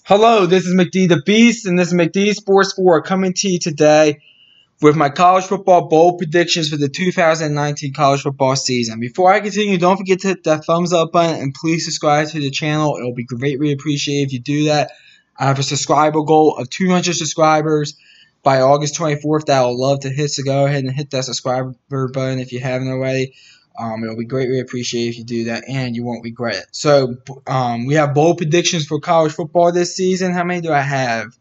Hello, this is McD the Beast, and this is McD Sports 4 coming to you today with my college football bowl predictions for the 2019 college football season. Before I continue, don't forget to hit that thumbs up button and please subscribe to the channel. It will be greatly appreciated if you do that. I have a subscriber goal of 200 subscribers by August 24th that I would love to hit, so go ahead and hit that subscriber button if you haven't already. It'll be greatly appreciated if you do that, and you won't regret it. So, we have bowl predictions for college football this season. How many do I have?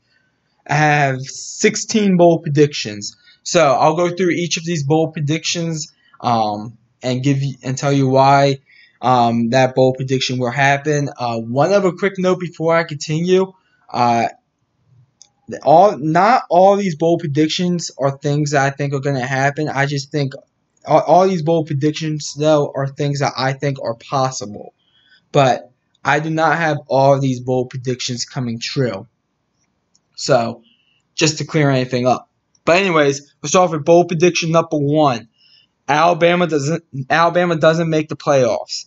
I have 16 bowl predictions. So, I'll go through each of these bowl predictions and tell you why that bowl prediction will happen. One other quick note before I continue. Not all these bowl predictions are things that I think are going to happen. I just think all these bold predictions, though, are things that I think are possible. But I do not have all of these bold predictions coming true. So, just to clear anything up. But anyways, we'll start with bold prediction number 1. Alabama doesn't make the playoffs.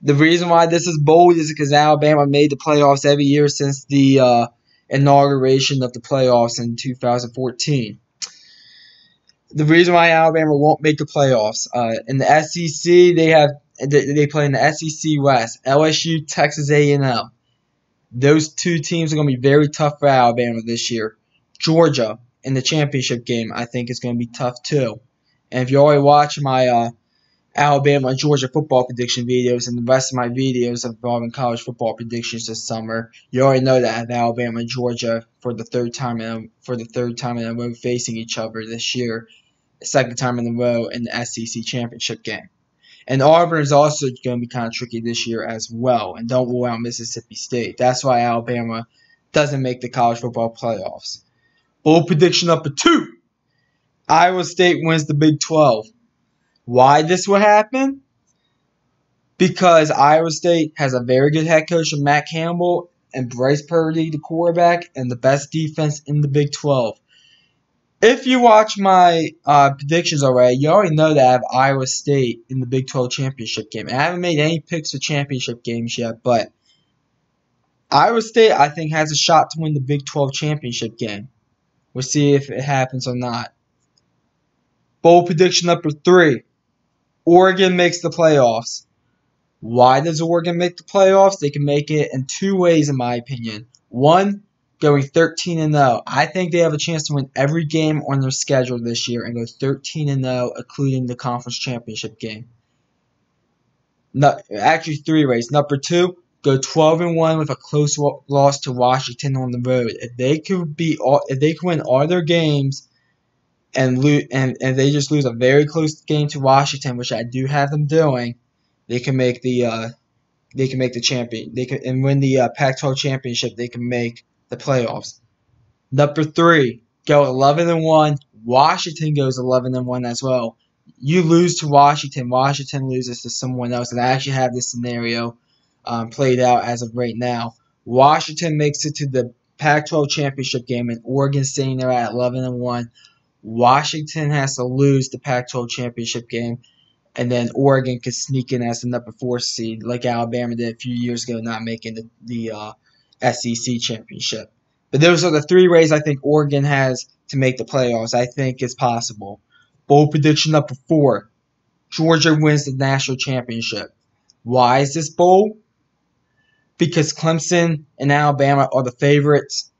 The reason why this is bold is because Alabama made the playoffs every year since the inauguration of the playoffs in 2014. The reason why Alabama won't make the playoffs in the SEC, they play in the SEC West. LSU, Texas A&M. Those two teams are going to be very tough for Alabama this year. Georgia in the championship game, I think, is going to be tough too. And if you already watch my Alabama and Georgia football prediction videos and the rest of my videos involving college football predictions this summer, you already know that I have Alabama and Georgia for the third time in a row facing each other this year, second time in a row in the SEC championship game. And Auburn is also going to be kind of tricky this year as well. And don't rule out Mississippi State. That's why Alabama doesn't make the college football playoffs. Bold prediction number 2. Iowa State wins the Big 12. Why this will happen? Because Iowa State has a very good head coach in Matt Campbell and Bryce Purdy, the quarterback, and the best defense in the Big 12. If you watch my predictions already, you already know that I have Iowa State in the Big 12 championship game. And I haven't made any picks for championship games yet, but Iowa State, I think, has a shot to win the Big 12 championship game. We'll see if it happens or not. Bold prediction number 3. Oregon makes the playoffs. Why does Oregon make the playoffs? They can make it in 2 ways, in my opinion. 1, going 13-0. I think they have a chance to win every game on their schedule this year and go 13-0, including the conference championship game. No, actually, 3 ways. Number 2, go 12-1 with a close loss to Washington on the road. If they could win all their games and they just lose a very close game to Washington, which I do have them doing, they can make the champion. They can and win the Pac-12 championship. They can make the playoffs. Number 3, go 11-1. Washington goes 11-1 as well. You lose to Washington. Washington loses to someone else, and I actually have this scenario played out as of right now. Washington makes it to the Pac-12 championship game, and Oregon staying there at 11-1. Washington has to lose the Pac-12 championship game, and then Oregon could sneak in as the number 4 seed, like Alabama did a few years ago, not making the SEC championship. But those are the 3 ways I think Oregon has to make the playoffs. I think it's possible. Bold prediction number 4. Georgia wins the national championship. Why is this bold? Because Clemson and Alabama are the favorites.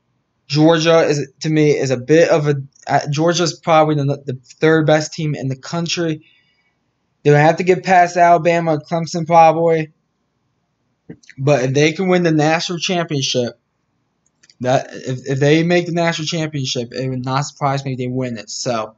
Georgia is a bit of a Georgia's probably the 3rd best team in the country. They'll have to get past Alabama and Clemson probably. But if they can win the national championship, if they make the national championship, it would not surprise me if they win it. So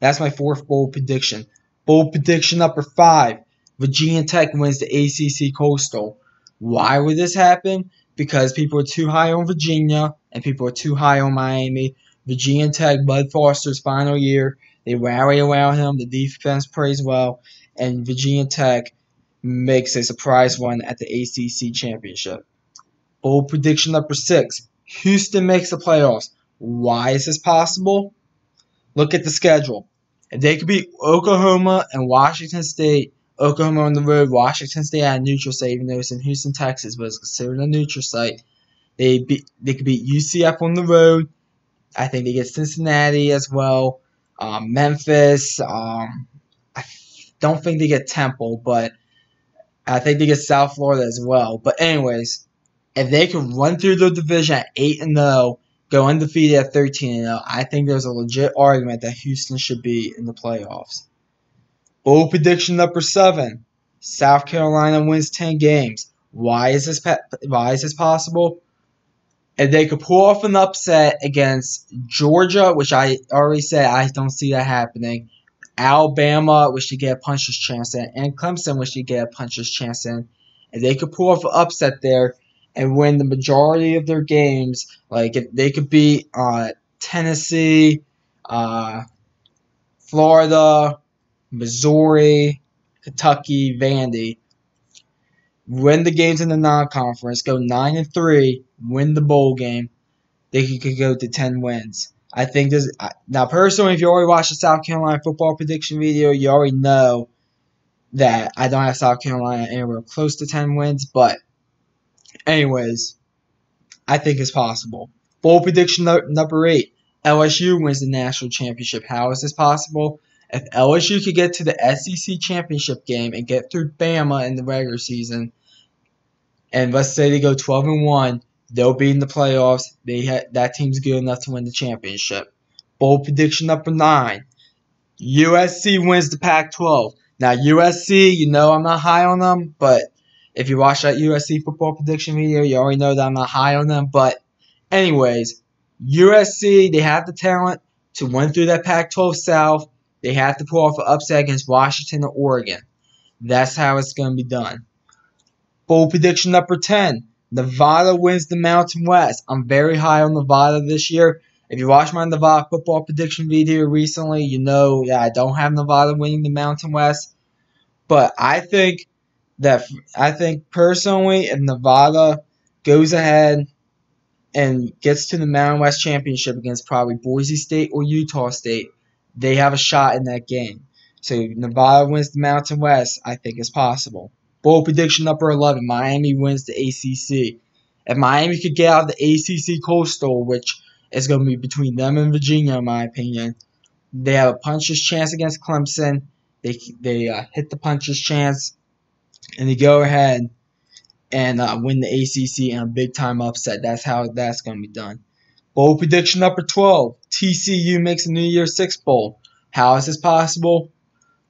that's my 4th bold prediction. Bold prediction number 5. Virginia Tech wins the ACC Coastal. Why would this happen? Because people are too high on Virginia and people are too high on Miami. Virginia Tech, Bud Foster's final year. They rally around him. The defense plays well. And Virginia Tech makes a surprise run at the ACC championship. Bold prediction number 6. Houston makes the playoffs. Why is this possible? Look at the schedule. If they could beat Oklahoma and Washington State, Oklahoma on the road, Washington State at a neutral site, even though it's in Houston, Texas, but it's considered a neutral site. They could beat UCF on the road. I think they get Cincinnati as well. Memphis. I don't think they get Temple, but I think they get South Florida as well. But anyways, if they can run through the division at 8-0, go undefeated at 13-0, I think there's a legit argument that Houston should be in the playoffs. Bold prediction number 7: South Carolina wins 10 games. Why is this possible? If they could pull off an upset against Georgia, which I already said I don't see that happening, Alabama, which they get a puncher's chance in, and Clemson, which they get a puncher's chance in, if they could pull off an upset there and win the majority of their games, like if they could beat Tennessee, Florida, Missouri, Kentucky, Vandy, win the games in the non-conference, go 9-3, win the bowl game, they could go to 10 wins. I think this. Now, personally, if you already watched the South Carolina football prediction video, you already know that I don't have South Carolina anywhere close to 10 wins. But, anyways, I think it's possible. Bold prediction number 8: LSU wins the national championship. How is this possible? If LSU could get to the SEC championship game and get through Bama in the regular season, and let's say they go 12-1, they'll be in the playoffs. That team's good enough to win the championship. Bold prediction number 9: USC wins the Pac-12. Now USC, you know I'm not high on them, but if you watch that USC football prediction video, you already know that I'm not high on them. But anyways, USC, they have the talent to win through that Pac-12 South. They have to pull off an upset against Washington or Oregon. That's how it's going to be done. Bold prediction number 10: Nevada wins the Mountain West. I'm very high on Nevada this year. If you watched my Nevada football prediction video recently, you know that I don't have Nevada winning the Mountain West. But I think personally, if Nevada goes ahead and gets to the Mountain West Championship against probably Boise State or Utah State, they have a shot in that game. So Nevada wins the Mountain West, I think it's possible. Bold prediction number 11: Miami wins the ACC. If Miami could get out of the ACC Coastal, which is going to be between them and Virginia, in my opinion, they have a puncher's chance against Clemson. They hit the puncher's chance, and they go ahead and win the ACC in a big-time upset. That's how that's going to be done. Bold prediction number 12: TCU makes a New Year's Six Bowl. How is this possible?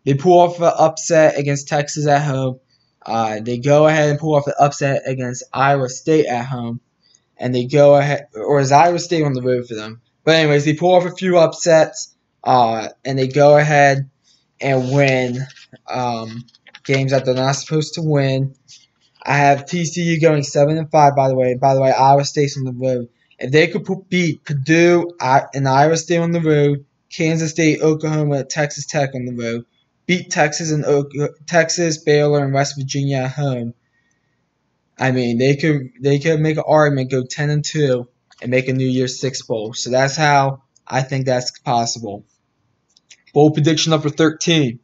They pull off an upset against Texas at home. They go ahead and pull off the upset against Iowa State at home. And they go ahead, or is Iowa State on the road for them? But anyways, they pull off a few upsets, and they go ahead and win games that they're not supposed to win. I have TCU going 7-5, by the way. By the way, Iowa State's on the road. If they could beat Purdue and Iowa State on the road, Kansas State, Oklahoma, Texas Tech on the road, beat Texas, Baylor, and West Virginia at home, I mean, they could make an argument, go 10-2, and make a New Year's Six Bowl. So that's how I think that's possible. Bold prediction number 13: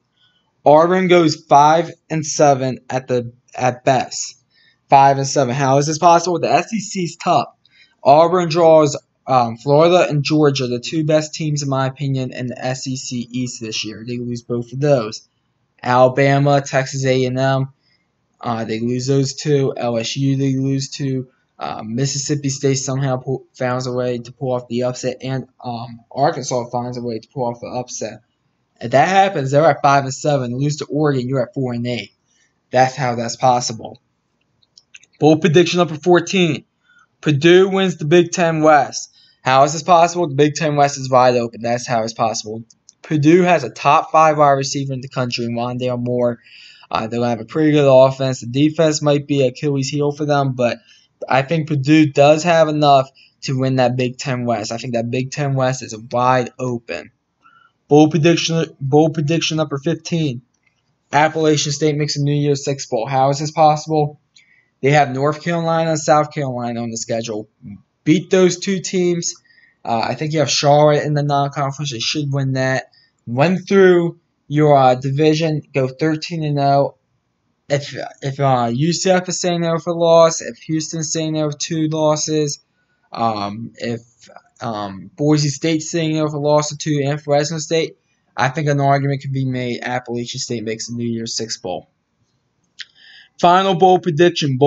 Auburn goes 5-7 at best. 5-7. How is this possible? The SEC's tough. Auburn draws Florida and Georgia, the two best teams, in my opinion, in the SEC East this year. They lose both of those. Alabama, Texas A&M, they lose those two. LSU, they lose to. Mississippi State somehow finds a way to pull off the upset, and Arkansas finds a way to pull off the upset. If that happens, they're at 5-7. Lose to Oregon, you're at 4-8. That's how that's possible. Bold prediction number 14: Purdue wins the Big Ten West. How is this possible? The Big Ten West is wide open. That's how it's possible. Purdue has a top 5 wide receiver in the country, Wandale Moore. They'll have a pretty good offense. The defense might be Achilles' heel for them, but I think Purdue does have enough to win that Big Ten West. I think that Big Ten West is wide open. Bold prediction number 15: Appalachian State makes a New Year's Six Bowl. How is this possible? They have North Carolina and South Carolina on the schedule. Beat those two teams. I think you have Charlotte in the non-conference. They should win that. Win through your division. Go 13-0. if UCF is saying there with a loss, if Houston's saying there with 2 losses, if Boise State's saying there with a loss or 2, and Fresno State, I think an argument can be made Appalachian State makes the New Year's Six Bowl. Final bold prediction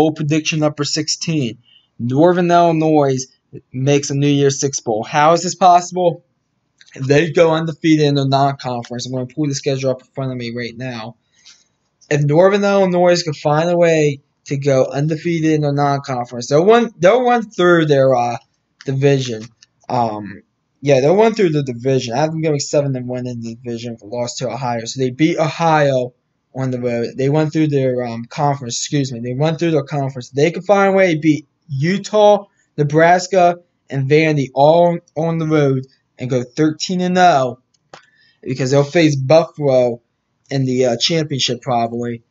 number 16. Northern Illinois makes a New Year's Six Bowl. How is this possible? They go undefeated in the non-conference. I'm going to pull the schedule up in front of me right now. If Northern Illinois can find a way to go undefeated in the non-conference, they'll run through their division. They'll run through the division. I have them going 7-1 in the division for loss to Ohio. So they beat Ohio on the road. They went through their conference. They went through their conference. They can find a way to beat Utah, Nebraska, and Vandy all on the road and go 13-0 because they'll face Buffalo in the championship probably.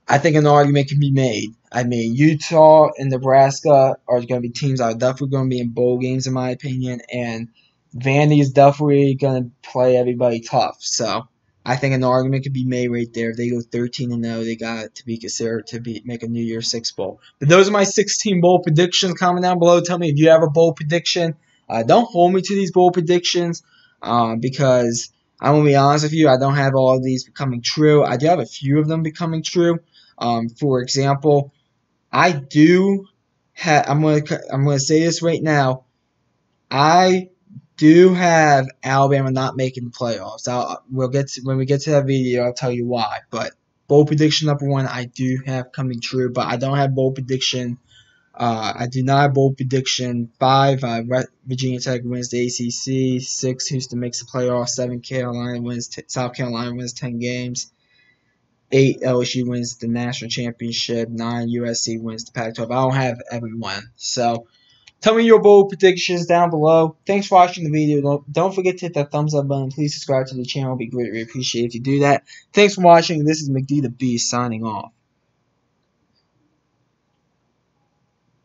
I think an argument can be made. I mean, Utah and Nebraska are going to be teams that are definitely going to be in bowl games, in my opinion, and Vandy is definitely going to play everybody tough. So I think an argument could be made right there. If they go 13-0, they got to be considered to make a New Year's Six Bowl. But those are my 16 bowl predictions. Comment down below. Tell me if you have a bowl prediction. Don't hold me to these bowl predictions because I'm going to be honest with you, I don't have all of these becoming true. I do have a few of them becoming true. For example, I'm going to say this right now. I do have Alabama not making the playoffs. When we get to that video, I'll tell you why. But bold prediction number 1, I do have coming true, but I don't have bold prediction. I do not have bold prediction 5. Virginia Tech wins the ACC. 6. Houston makes the playoffs. 7. South Carolina wins 10 games. 8. LSU wins the national championship. 9. USC wins the Pac-12. I don't have everyone. So tell me your bold predictions down below. Thanks for watching the video. Don't forget to hit that thumbs up button. Please subscribe to the channel. It would be greatly appreciated if you do that. Thanks for watching. This is McD the Beast signing off.